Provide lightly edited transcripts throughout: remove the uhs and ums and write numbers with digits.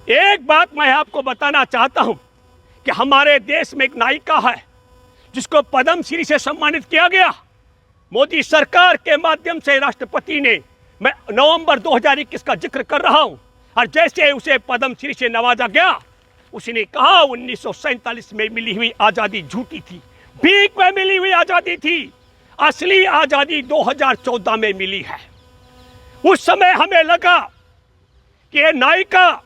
एक बात मैं आपको बताना चाहता हूं कि हमारे देश में एक नायिका है जिसको पद्म श्री से सम्मानित किया गया। मोदी सरकार के माध्यम से राष्ट्रपति ने, मैं नवंबर 2021 का जिक्र कर रहा हूं, और जैसे उसे पद्म श्री से नवाजा गया, उसने कहा 1947 में मिली हुई आजादी झूठी थी, भीख में मिली हुई आजादी थी, असली आजादी 2014 में मिली है। उस समय हमें लगा कि ये नायिका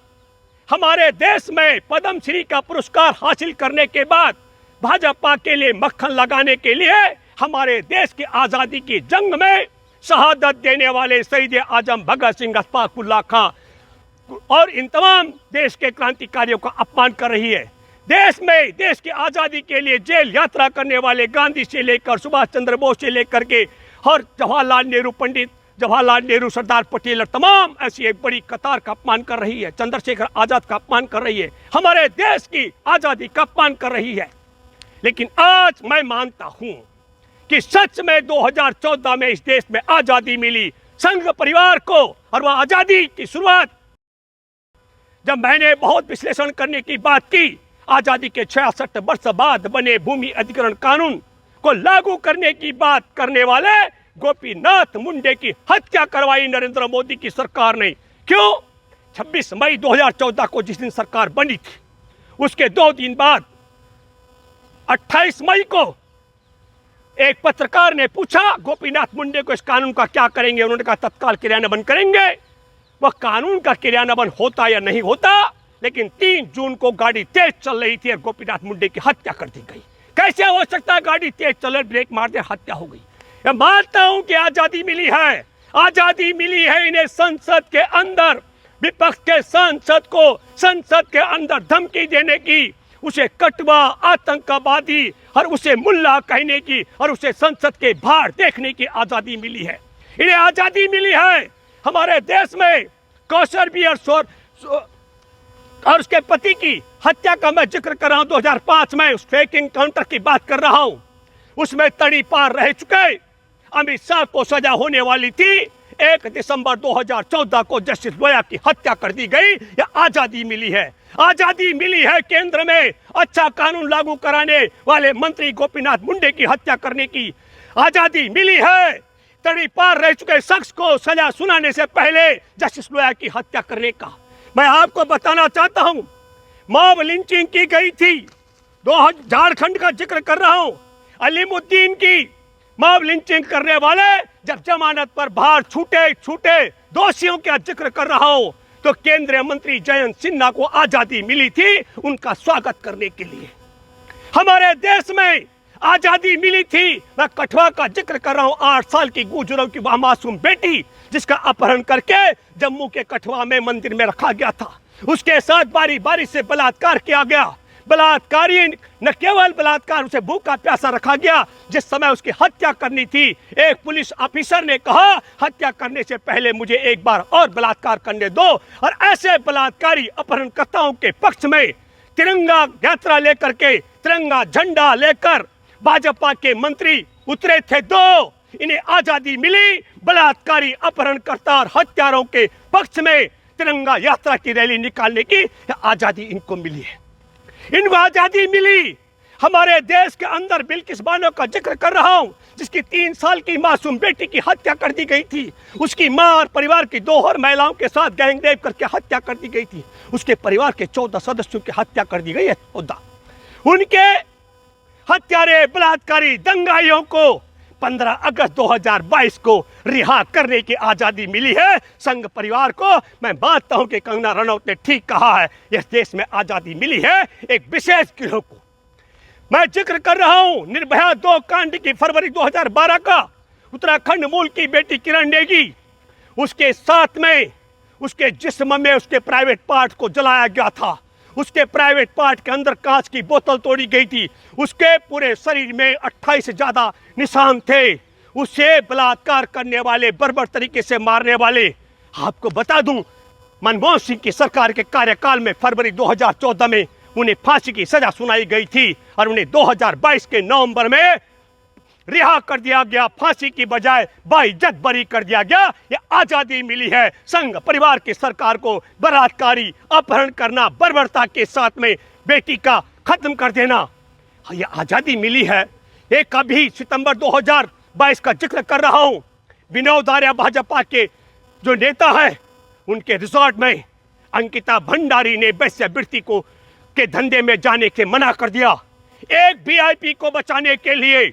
हमारे देश में पद्म श्री का पुरस्कार हासिल करने के बाद भाजपा के लिए मक्खन लगाने के लिए हमारे देश की आजादी की जंग में शहादत देने वाले शहीद आजम भगत सिंह, अशफाक उल्लाह खां और इन तमाम देश के क्रांतिकारियों का अपमान कर रही है। देश में देश की आजादी के लिए जेल यात्रा करने वाले गांधी से लेकर सुभाष चंद्र बोस से लेकर के और जवाहरलाल नेहरू, पंडित जवाहरलाल नेहरू, सरदार पटेल और तमाम ऐसी एक बड़ी कतार का अपमान कर रही है। चंद्रशेखर आजाद का अपमान कर रही है, हमारे देश की आजादी का अपमान कर रही है। लेकिन आज मैं मानता हूं कि सच में 2014 में इस देश में आजादी मिली संघ परिवार को, और वह आजादी की शुरुआत जब मैंने बहुत विश्लेषण करने की बात की, आजादी के 66 वर्ष बाद बने भूमि अधिग्रहण कानून को लागू करने की बात करने वाले गोपीनाथ मुंडे की हत्या करवाई नरेंद्र मोदी की सरकार ने। क्यों? 26 मई 2014 को जिस दिन सरकार बनी थी, उसके 2 दिन बाद 28 मई को एक पत्रकार ने पूछा गोपीनाथ मुंडे को, इस कानून का क्या करेंगे? उन्होंने कहा तत्काल क्रियान्वयन करेंगे। वह कानून का क्रियान्वयन होता या नहीं होता, लेकिन 3 जून को गाड़ी तेज चल रही थी और गोपीनाथ मुंडे की हत्या कर दी गई। कैसे हो सकता है? गाड़ी तेज चल, ब्रेक मार दे, हत्या हो गई। मैं मानता हूं कि आजादी मिली है, आजादी मिली है इन्हें संसद के अंदर, विपक्ष के सांसद को संसद के अंदर धमकी देने की, उसे कटवा, आतंकवादी और उसे मुल्ला कहने की और उसे संसद के बाहर देखने की आजादी मिली है। इन्हें आजादी मिली है। हमारे देश में कौशल और उसके पति की हत्या का मैं जिक्र कर रहा हूं। 2005 में उस फेक एनकाउंटर की बात कर रहा हूं। उसमें तड़ी पार रह चुके अमित शाह को सजा होने वाली थी। 1 दिसंबर 2014 को जस्टिस लोया की हत्या कर दी गई। या आजादी मिली है, आजादी मिली है केंद्र में अच्छा कानून लागू कराने वाले मंत्री गोपीनाथ मुंडे की हत्या करने की आजादी मिली है। तड़ी पार रह चुके शख्स को सजा सुनाने से पहले जस्टिस लोया की हत्या करने का मैं आपको बताना चाहता हूं। मॉब लिंचिंग की गई थी, झारखंड का जिक्र कर रहा हूं। अलीमुद्दीन की मॉब लिंचिंग करने वाले जब जमानत पर बाहर छूटे दोषियों का जिक्र कर रहा हूं, तो केंद्रीय मंत्री जयंत सिन्हा को आजादी मिली थी उनका स्वागत करने के लिए। हमारे देश में आजादी मिली थी। मैं कठुआ का जिक्र कर रहा हूं। 8 साल की गुजरों की वह मासूम बेटी जिसका अपहरण करके जम्मू के कठुआ में मंदिर में रखा गया था, उसके साथ बारी बारी से बलात्कार किया गया। बलात्कारी न केवल बलात्कार, उसे भूखा प्यासा रखा गया। जिस समय उसकी हत्या करनी थी, एक पुलिस ऑफिसर ने कहा हत्या करने से पहले मुझे एक बार और बलात्कार करने दो। और ऐसे बलात्कारी अपहरणकर्ताओं के पक्ष में तिरंगा यात्रा लेकर के, तिरंगा झंडा लेकर भाजपा के मंत्री उतरे थे। 2 इन्हें आजादी मिली। बलात्कारी, अपहरणकर्ता और हत्यारों के पक्ष में तिरंगा यात्रा की रैली निकालने की आजादी इनको मिली है। इनको आजादी मिली। हमारे देश के अंदर बिल्किस बानो का जिक्र कर रहा हूं, जिसकी 3 साल की मासूम बेटी की हत्या कर दी गई थी। उसकी मां और परिवार की 2 और महिलाओं के साथ गैंगरेप करके हत्या कर दी गई थी। उसके परिवार के 14 सदस्यों की हत्या कर दी गई है। 14 उनके हत्यारे, बलात्कारी, दंगाइयों को 15 अगस्त 2022 को रिहा करने की आजादी मिली है संघ परिवार को। मैं मानता हूं कि कंगना रनौत ने ठीक कहा है, इस देश में आजादी मिली है एक विशेष गिरोह को। मैं जिक्र कर रहा हूं निर्भया 2 कांड की। फरवरी 2012 का उत्तराखंड मूल की बेटी किरण नेगी, उसके साथ में उसके जिस्म में उसके प्राइवेट पार्ट को जलाया गया था। उसके प्राइवेट पार्ट के अंदर कांच की बोतल तोड़ी गई थी। उसके पूरे शरीर में 28 से ज्यादा निशान थे। उसे बलात्कार करने वाले, बर्बर तरीके से मारने वाले, आपको बता दूं मनमोहन सिंह की सरकार के कार्यकाल में फरवरी 2014 में उन्हें फांसी की सजा सुनाई गई थी और उन्हें 2022 के नवंबर में रिहा कर दिया गया, फांसी की बजाय बाइज्जत बरी कर दिया गया। ये आजादी मिली है संघ परिवार की सरकार को बलात्कारी अपहरण करना, बर्बरता के साथ में बेटी का खत्म कर देना। ये आजादी मिली है। एक अभी सितंबर 2022 का जिक्र कर रहा हूं, विनोद आर्य भाजपा के जो नेता है, उनके रिजॉर्ट में अंकिता भंडारी ने वेश्यावृत्ति को के धंधे में जाने से मना कर दिया। एक वीआईपी को बचाने के लिए,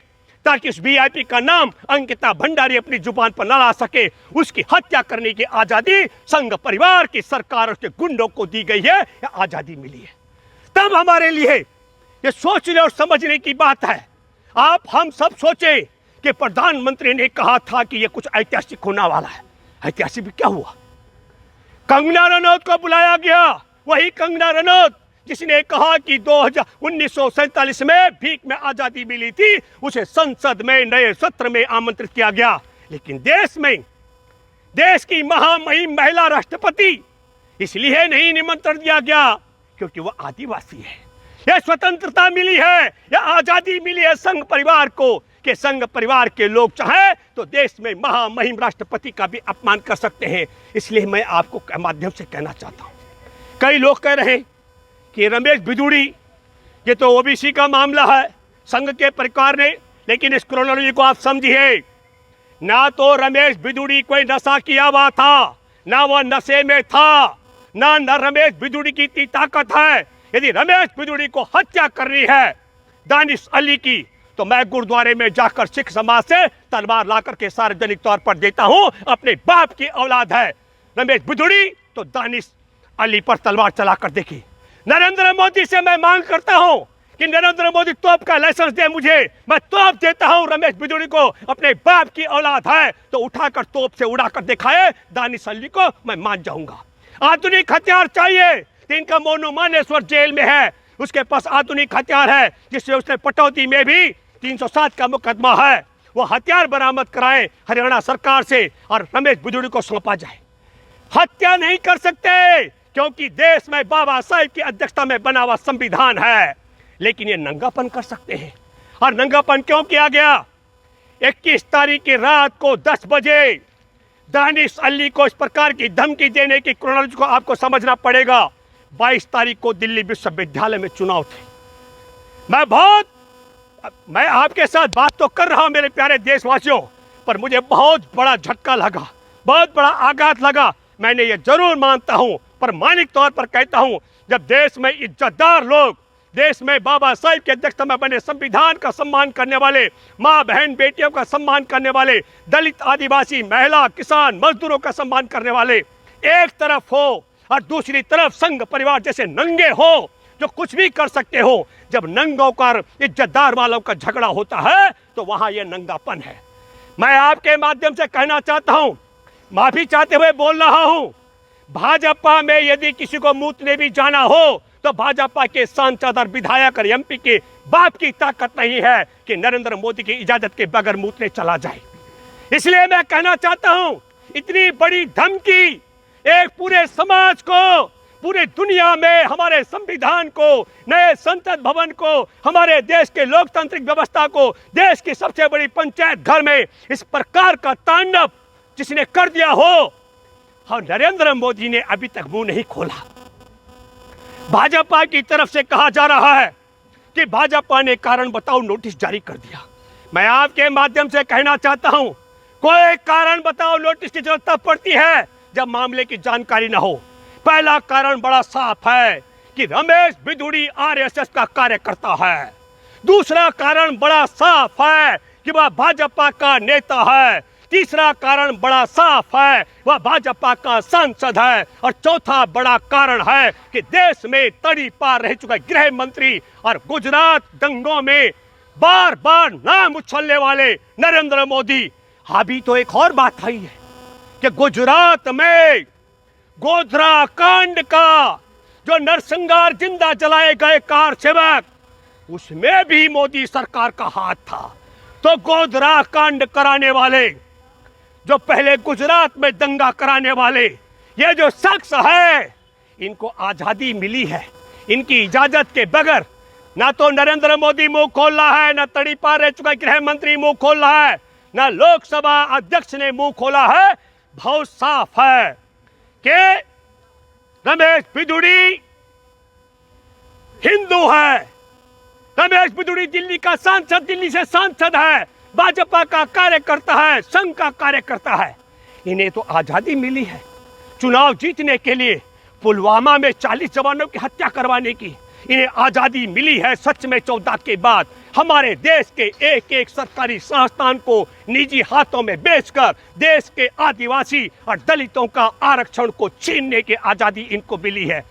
ताकि उस वीआईपी का नाम अंकिता भंडारी अपनी जुबान पर न ला सके, उसकी हत्या करने की आजादी संघ परिवार की सरकार और उसके गुंडों को दी गई है। यह आजादी मिली है। तब हमारे लिए यह सोचने और समझने की बात है। आप हम सब सोचे कि प्रधानमंत्री ने कहा था कि यह कुछ ऐतिहासिक होने वाला है। ऐतिहासिक भी क्या हुआ? कंगना रनौत को बुलाया गया। वही कंगना रनौत जिसने कहा कि 1947 में भीख में आजादी मिली थी, उसे संसद में नए सत्र में आमंत्रित किया गया। लेकिन देश की महामहिम महिला राष्ट्रपति इसलिए नहीं निमंत्रण दिया गया क्योंकि वह आदिवासी है। यह स्वतंत्रता मिली है, यह आजादी मिली है संघ परिवार को, कि संघ परिवार के लोग चाहे तो देश में महामहिम राष्ट्रपति का भी अपमान कर सकते हैं। इसलिए मैं आपको माध्यम से कहना चाहता हूं, कई लोग कह रहे हैं कि रमेश भिदुड़ी ये तो ओबीसी का मामला है संघ के परिवार ने, लेकिन इस क्रोनोलॉजी को आप समझिए। ना तो रमेश भिदुड़ी कोई नशा किया हुआ था, ना वह नशे में था, ना रमेश भिदुड़ी की इतनी ताकत है। यदि रमेश भिदुड़ी को हत्या करनी है दानिश अली की, तो मैं गुरुद्वारे में जाकर सिख समाज से तलवार लाकर के सार्वजनिक तौर पर देता हूं। अपने बाप की औलाद है रमेश भिदुड़ी, तो दानिश अली पर तलवार चलाकर देखी। नरेंद्र मोदी से मैं मांग करता हूं कि नरेंद्र मोदी तोप का लाइसेंस दे मुझे, मैं तोप देता हूं। रमेश भिदुड़ी को अपने बाप की औलाद है तो उठाकर तोप से उड़ाकर दिखाए दानिश अली को, मैं मान जाऊंगा। आधुनिक हथियार चाहिए, इनका मोनू मानेश्वर जेल में है, उसके पास आधुनिक हथियार है, जिससे उसने पटौदी में भी 307 का मुकदमा है। वो हथियार बरामद कराए हरियाणा सरकार से और रमेश भिदुड़ी को सौंपा जाए। हत्या नहीं कर सकते क्योंकि देश में बाबा साहेब की अध्यक्षता में बना हुआ संविधान है, लेकिन ये नंगापन कर सकते हैं। और नंगापन क्यों किया गया? 21 तारीख की रात को 10 बजे दानिश अली को इस प्रकार की धमकी देने की क्रोनोलॉजी को आपको समझना पड़ेगा। 22 तारीख को दिल्ली विश्वविद्यालय में चुनाव थे। मैं आपके साथ बात तो कर रहा हूं मेरे प्यारे देशवासियों, पर मुझे बहुत बड़ा झटका लगा, बहुत बड़ा आघात लगा। मैंने ये जरूर मानता हूं, प्रामाणिक तौर पर कहता हूं, जब देश में इज्जतदार लोग, देश में बाबा साहेब की अध्यक्षता में बने संविधान का सम्मान करने वाले, माँ बहन बेटियों का सम्मान करने वाले, दलित आदिवासी महिला किसान मजदूरों का सम्मान करने वाले एक तरफ हो और दूसरी तरफ संघ परिवार जैसे नंगे हो जो कुछ भी कर सकते हो, जब नंगों का इज्जतदार वालों का झगड़ा होता है तो वहां यह नंगापन है। मैं आपके माध्यम से कहना चाहता हूं, माफी चाहते हुए बोल रहा हूं, भाजपा में यदि किसी को मूतने भी जाना हो तो भाजपा के सांसद और विधायक और एमपी के बाप की ताकत नहीं है कि नरेंद्र मोदी की इजाजत के बगैर मूतने चला जाए। इसलिए मैं कहना चाहता हूं, इतनी बड़ी धमकी एक पूरे समाज को, पूरे दुनिया में हमारे संविधान को, नए संसद भवन को, हमारे देश के लोकतांत्रिक व्यवस्था को, देश की सबसे बड़ी पंचायत घर में इस प्रकार का तांडव जिसने कर दिया हो, और नरेंद्र मोदी ने अभी तक मुंह नहीं खोला। भाजपा की तरफ से कहा जा रहा है कि भाजपा ने कारण बताओ नोटिस जारी कर दिया। मैं आपके माध्यम से कहना चाहता हूं, कोई कारण बताओ नोटिस की जरूरत तब पड़ती है जब मामले की जानकारी न हो। पहला कारण बड़ा साफ है कि रमेश भिदुड़ी आरएसएस का कार्यकर्ता है। दूसरा कारण बड़ा साफ है कि वह भाजपा का नेता है। तीसरा कारण बड़ा साफ है, वह भाजपा का सांसद है। और चौथा बड़ा कारण है कि देश में तड़ी पार रह चुका गृह मंत्री और गुजरात दंगों में बार बार नाम उछलने वाले नरेंद्र मोदी। अभी तो एक और बात आई है कि गुजरात में गोधरा कांड का जो नरसंहार जिंदा जलाए गए कार सेवक, उसमें भी मोदी सरकार का हाथ था। तो गोधरा कांड कराने वाले, जो पहले गुजरात में दंगा कराने वाले, ये जो शख्स है, इनको आजादी मिली है, इनकी इजाजत के बगैर ना तो नरेंद्र मोदी मुंह खोल रहा है, ना तड़ीपार रह चुका गृह मंत्री मुंह खोल रहा है, ना लोकसभा अध्यक्ष ने मुंह खोला है। बहुत साफ है कि रमेश बिधूड़ी हिंदू है। रमेश बिधूड़ी दिल्ली का सांसद, दिल्ली से सांसद है, भाजपा का कार्यकर्ता है, संघ का कार्यकर्ता है। इन्हें तो आजादी मिली है चुनाव जीतने के लिए, पुलवामा में 40 जवानों की हत्या करवाने की। इन्हें आजादी मिली है सच में 14 के बाद हमारे देश के एक एक सरकारी संस्थान को निजी हाथों में बेचकर देश के आदिवासी और दलितों का आरक्षण को छीनने की आजादी इनको मिली है।